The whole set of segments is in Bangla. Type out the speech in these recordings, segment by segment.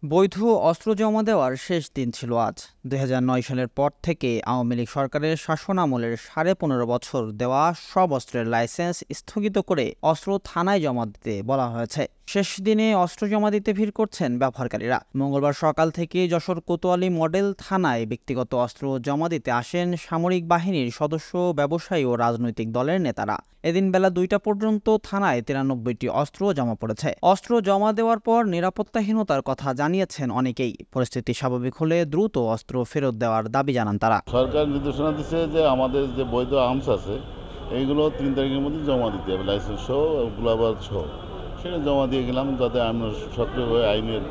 বৈধ অস্ত্র জমা দেওয়ার শেষ দিন ছিল আজ। ২০০৯ সালের পর থেকে আওয়ামী লীগ সরকারের শাসনামলের ১৫.৫ বছর দেওয়া সব অস্ত্রের লাইসেন্স স্থগিত করে অস্ত্র থানায় জমা দিতে বলা হয়েছে। শেষ দিনে অস্ত্র জমা দিতে ভিড় করছেন ব্যবহারকারীরা। মঙ্গলবার সকাল থেকে যশোর কোতোয়ালি মডেল থানায় ব্যক্তিগত অস্ত্র জমা দিতে আসেন সামরিক বাহিনীর সদস্য, ব্যবসায়ী ও রাজনৈতিক দলের নেতারা। এদিন বেলা ২টা পর্যন্ত থানায় ৯৩টি অস্ত্র জমা পড়েছে। অস্ত্র জমা দেওয়ার পর নিরাপত্তাহীনতার কথা জানিয়েছেন অনেকেই। পরিস্থিতি স্বাভাবিক হলে দ্রুত অস্ত্র ফেরত দেওয়ার দাবি জানান তারা। সরকার নির্দেশনা দিচ্ছে যে আমাদের যে বৈধ আর্মস আছে এইগুলো ৩ তারিখের মধ্যে জমা দিতে হবে, লাইসেন্স সহ, গ্লোবাল সহ। সেটা জমা দিয়ে গেলাম যাতে আমরা সক্রিয়ভাবে আইনের।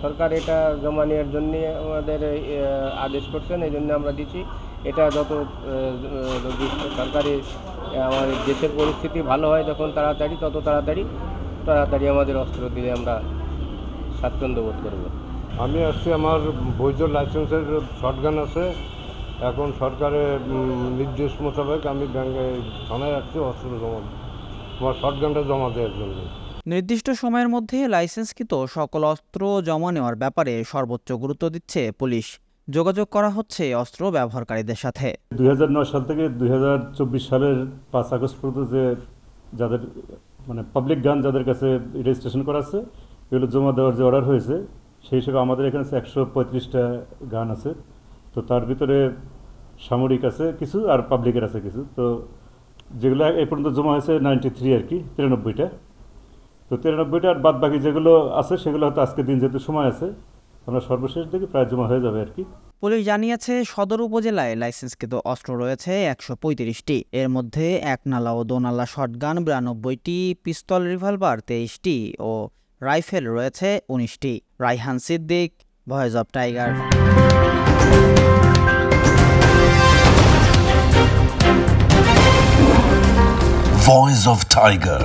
সরকার এটা জমা নেওয়ার জন্য আমাদের আদেশ করছেন, এই জন্য আমরা দিচ্ছি। এটা যত সরকারি আমাদের দেশের পরিস্থিতি ভালো হয় যখন তত তাড়াতাড়ি আমাদের অস্ত্র দিলে আমরা স্বাচ্ছন্দ্য বোধ করব। আমি আসছি, আমার বৈধ লাইসেন্সের শটগান আছে। এখন সরকারের নির্দেশ মোতাবেক আমি ব্যাংকে থানায় আসছি অস্ত্র জমা, আমার শটগানটা জমা দেওয়ার জন্য। নির্দিষ্ট সময়ের মধ্যে লাইসেন্সকৃত সকল অস্ত্র জমা নেওয়ার ব্যাপারে সর্বোচ্চ গুরুত্ব দিচ্ছে পুলিশ। যোগাযোগ করা হচ্ছে অস্ত্র ব্যবহারকারীদের সাথে। ২০০৯ সাল থেকে ২০২৪ সালের ৫ আগস্ট পর্যন্ত যাদের পাবলিক গান যাদের কাছে রেজিস্ট্রেশন করা আছে, এগুলো জমা দেওয়ার যে অর্ডার হয়েছে, সেই হিসেবে আমাদের এখানে ১৩৫টা গান আছে। তো তার ভিতরে সামরিক আছে কিছু আর পাবলিকের আছে কিছু। তো যেগুলো এই পর্যন্ত জমা হয়েছে 93 আর কি, 93টা। তো 93টা আর বাদ বাকি যেগুলো আছে সেগুলো হয়তো আজকের দিন যেহেতু সময় আছে, আমরা সর্বশেষ দিকে প্রায় জমা হয়ে যাবে আর কি। পুলিশ জানিয়েছে সদর উপজেলায় লাইসেন্সকৃত অস্ত্র রয়েছে ১৩৫টি। এর মধ্যে একনালা ও দোনালা শটগান ৯২টি, পিস্তল রিভলভার ২৩টি ও রাইফেল রয়েছে ১৯টি। Raihan Siddique, voice of tiger. Voice of Tiger.